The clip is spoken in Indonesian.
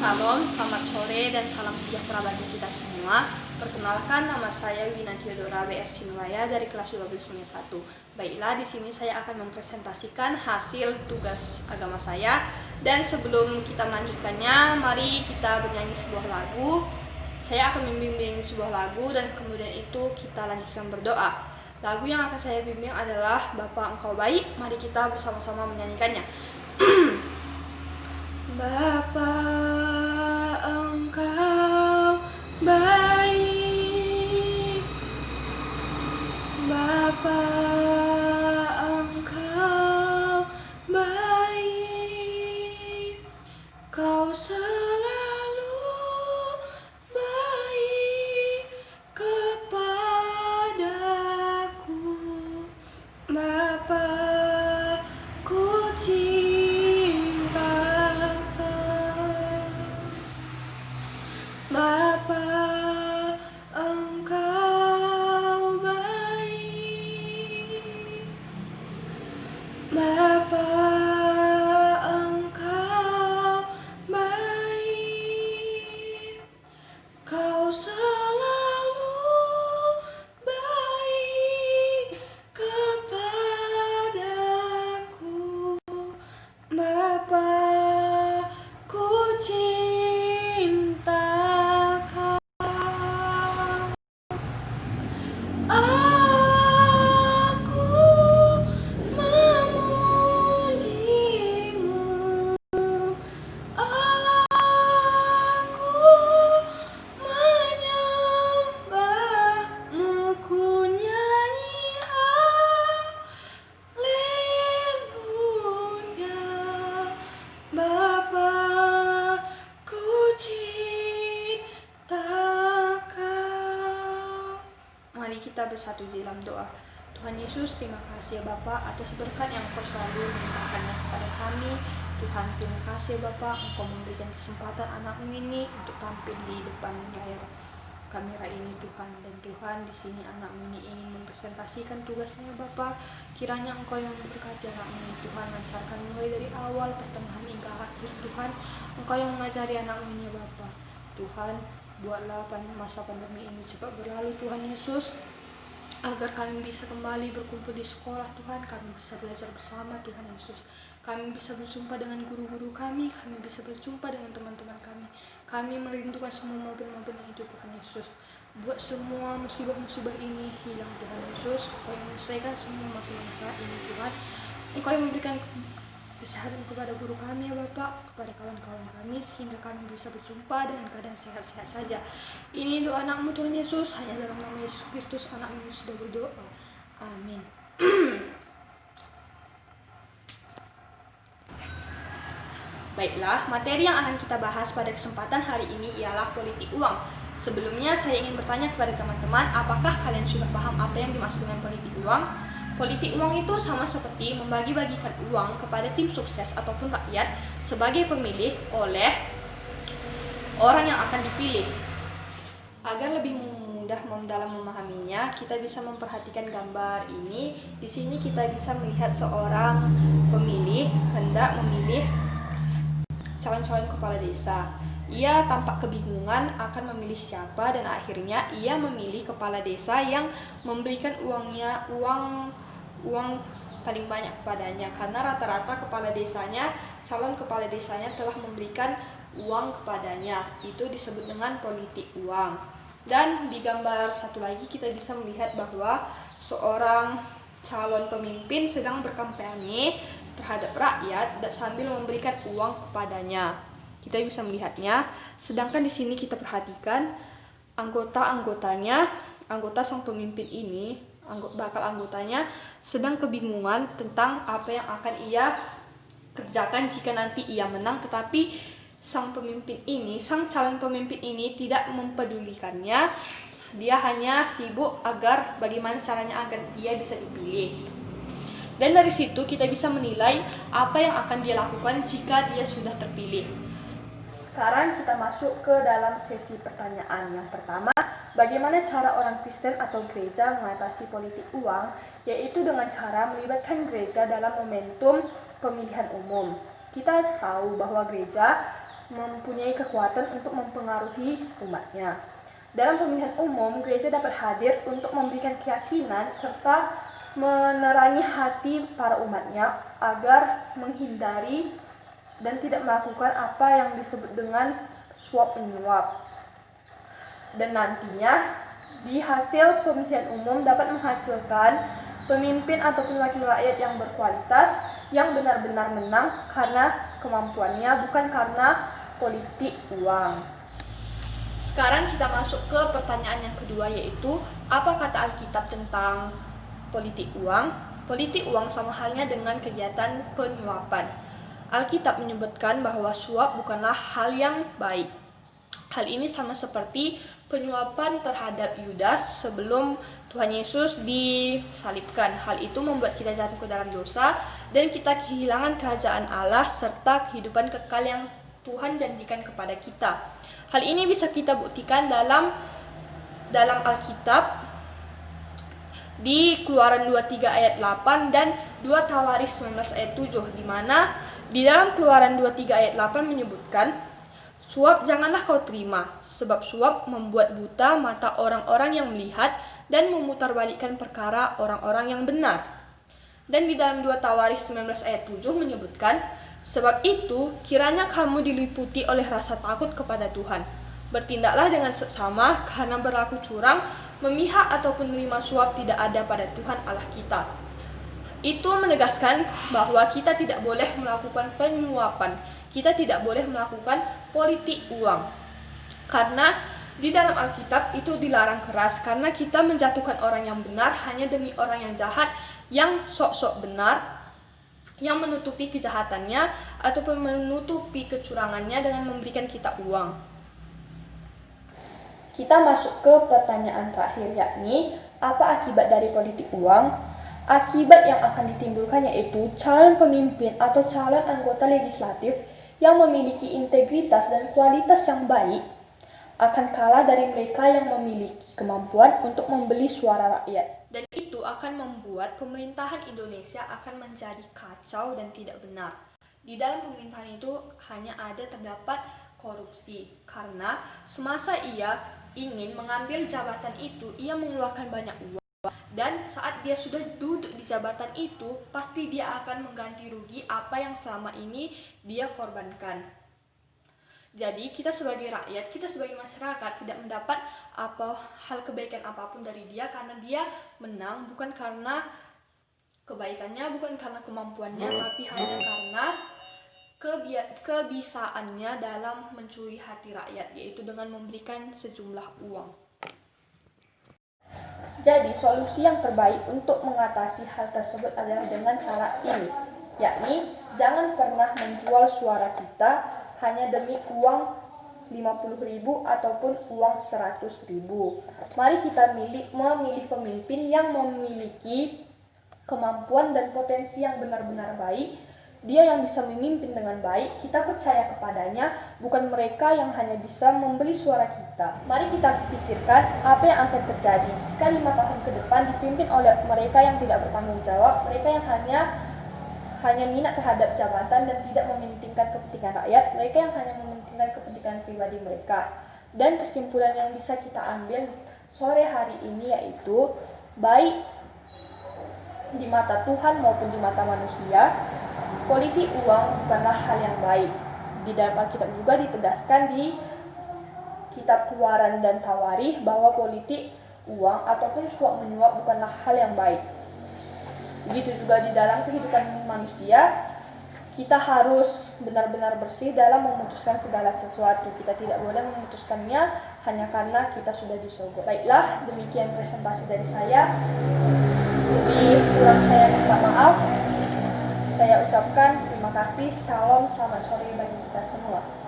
Shalom, selamat sore dan salam sejahtera bagi kita semua. Perkenalkan, nama saya Wina Theodora BR Sinulaya dari kelas 12 semester 1. Baiklah, di sini saya akan mempresentasikan hasil tugas agama saya. Dan sebelum kita melanjutkannya, mari kita bernyanyi sebuah lagu. Saya akan membimbing sebuah lagu dan kemudian itu kita lanjutkan berdoa. Lagu yang akan saya bimbing adalah Bapa Engkau Baik. Mari kita bersama-sama menyanyikannya. Bapa Engkau baik, Bapa Engkau baik, Kau selalu baik kepadaku, Bapa ku Bapa Engkau baik, Bapa Engkau baik, Kau selalu baik kepadaku, Bapa ku cinta. Mari kita bersatu di dalam doa. Tuhan Yesus, terima kasih ya Bapa atas berkat yang Engkau selalu limpahkannya kepada kami. Tuhan, terima kasih Bapa, Engkau memberikan kesempatan anakmu ini untuk tampil di depan layar kamera ini Tuhan. Dan Tuhan, di sini anakmu ini ingin mempresentasikan tugasnya Bapa. Kiranya Engkau yang memberkati anakmu ini Tuhan, lancarkan mulai dari awal, pertengahan hingga akhir Tuhan. Engkau yang mengajari anakmu ini Bapa. Tuhan, buatlah masa pandemi ini cepat berlalu Tuhan Yesus, agar kami bisa kembali berkumpul di sekolah Tuhan, kami bisa belajar bersama Tuhan Yesus, kami bisa berjumpa dengan guru-guru kami bisa berjumpa dengan teman-teman kami merindukan semua mobil-mobil itu Tuhan Yesus. Buat semua musibah-musibah ini hilang Tuhan Yesus, Engkau yang menyelesaikan semua masalah-masalah ini Tuhan. Engkau yang memberikan kesehatan kepada guru kami ya Bapak, kepada kawan-kawan kami, sehingga kami bisa berjumpa dengan keadaan sehat-sehat saja. Ini doa anakmu Tuhan Yesus, hanya dalam nama Yesus Kristus anakmu sudah berdoa. Amin. Baiklah, materi yang akan kita bahas pada kesempatan hari ini ialah politik uang. Sebelumnya saya ingin bertanya kepada teman-teman, apakah kalian sudah paham apa yang dimaksud dengan politik uang? Politik uang itu sama seperti membagi-bagikan uang kepada tim sukses ataupun rakyat sebagai pemilih oleh orang yang akan dipilih. Agar lebih mudah dalam memahaminya, kita bisa memperhatikan gambar ini. Di sini kita bisa melihat seorang pemilih hendak memilih calon-calon kepala desa. Ia tampak kebingungan akan memilih siapa dan akhirnya ia memilih kepala desa yang memberikan uang paling banyak kepadanya, karena rata-rata calon kepala desanya telah memberikan uang kepadanya. Itu disebut dengan politik uang. Dan di gambar satu lagi kita bisa melihat bahwa seorang calon pemimpin sedang berkampanye terhadap rakyat dan sambil memberikan uang kepadanya. Kita bisa melihatnya. Sedangkan di sini kita perhatikan anggota sang pemimpin ini, bakal anggotanya sedang kebingungan tentang apa yang akan ia kerjakan jika nanti ia menang, tetapi sang calon pemimpin ini tidak mempedulikannya. Dia hanya sibuk agar bagaimana caranya agar dia bisa dipilih. Dan dari situ kita bisa menilai apa yang akan dia lakukan jika dia sudah terpilih. Sekarang kita masuk ke dalam sesi pertanyaan. Yang pertama, bagaimana cara orang Kristen atau gereja mengatasi politik uang, yaitu dengan cara melibatkan gereja dalam momentum pemilihan umum. Kita tahu bahwa gereja mempunyai kekuatan untuk mempengaruhi umatnya. Dalam pemilihan umum, gereja dapat hadir untuk memberikan keyakinan serta menerangi hati para umatnya agar menghindari dan tidak melakukan apa yang disebut dengan suap menyuap. Dan nantinya di hasil pemilihan umum dapat menghasilkan pemimpin ataupun wakil rakyat yang berkualitas, yang benar-benar menang karena kemampuannya, bukan karena politik uang. Sekarang kita masuk ke pertanyaan yang kedua, yaitu apa kata Alkitab tentang politik uang? Politik uang sama halnya dengan kegiatan penyuapan. Alkitab menyebutkan bahwa suap bukanlah hal yang baik. Hal ini sama seperti penyuapan terhadap Yudas sebelum Tuhan Yesus disalibkan. Hal itu membuat kita jatuh ke dalam dosa dan kita kehilangan kerajaan Allah serta kehidupan kekal yang Tuhan janjikan kepada kita. Hal ini bisa kita buktikan dalam Alkitab di Keluaran 23 ayat 8 dan 2 Tawaris 19 ayat 7, di mana di dalam Keluaran 23 ayat 8 menyebutkan, suap janganlah kau terima, sebab suap membuat buta mata orang-orang yang melihat dan memutarbalikkan perkara orang-orang yang benar. Dan di dalam 2 Tawaris 19 ayat 7 menyebutkan, sebab itu kiranya kamu diliputi oleh rasa takut kepada Tuhan. Bertindaklah dengan seksama, karena berlaku curang, memihak ataupun menerima suap tidak ada pada Tuhan Allah kita. Itu menegaskan bahwa kita tidak boleh melakukan penyuapan, kita tidak boleh melakukan politik uang. Karena di dalam Alkitab itu dilarang keras, karena kita menjatuhkan orang yang benar hanya demi orang yang jahat, yang sok-sok benar, yang menutupi kejahatannya ataupun menutupi kecurangannya dengan memberikan kita uang. Kita masuk ke pertanyaan terakhir, yakni apa akibat dari politik uang? Akibat yang akan ditimbulkan yaitu calon pemimpin atau calon anggota legislatif yang memiliki integritas dan kualitas yang baik akan kalah dari mereka yang memiliki kemampuan untuk membeli suara rakyat. Dan itu akan membuat pemerintahan Indonesia akan menjadi kacau dan tidak benar. Di dalam pemerintahan itu hanya terdapat korupsi, karena semasa ia ingin mengambil jabatan itu, ia mengeluarkan banyak uang. Dan saat dia sudah duduk di jabatan itu, pasti dia akan mengganti rugi apa yang selama ini dia korbankan. Jadi kita sebagai rakyat, kita sebagai masyarakat tidak mendapat hal kebaikan apapun dari dia, karena dia menang bukan karena kebaikannya, bukan karena kemampuannya, tapi hanya karena kebisaannya dalam mencuri hati rakyat, yaitu dengan memberikan sejumlah uang. Jadi solusi yang terbaik untuk mengatasi hal tersebut adalah dengan cara ini, yakni jangan pernah menjual suara kita hanya demi uang 50.000 ataupun uang 100.000. Mari kita memilih pemimpin yang memiliki kemampuan dan potensi yang benar-benar baik. Dia yang bisa memimpin dengan baik, kita percaya kepadanya, bukan mereka yang hanya bisa membeli suara kita. Mari kita pikirkan apa yang akan terjadi jika 5 tahun ke depan dipimpin oleh mereka yang tidak bertanggung jawab, mereka yang hanya minat terhadap jabatan dan tidak mementingkan kepentingan rakyat, mereka yang hanya mementingkan kepentingan pribadi mereka. Dan kesimpulan yang bisa kita ambil sore hari ini yaitu, baik di mata Tuhan maupun di mata manusia, politik uang bukanlah hal yang baik. Di dalam Alkitab juga ditegaskan di kitab Keluaran dan Tawarikh bahwa politik uang ataupun suap menyuap bukanlah hal yang baik. Begitu juga di dalam kehidupan manusia, kita harus benar-benar bersih dalam memutuskan segala sesuatu. Kita tidak boleh memutuskannya hanya karena kita sudah disogok. Baiklah, demikian presentasi dari saya. Lebih kurang saya minta maaf. Saya ucapkan terima kasih. Shalom, selamat sore bagi kita semua.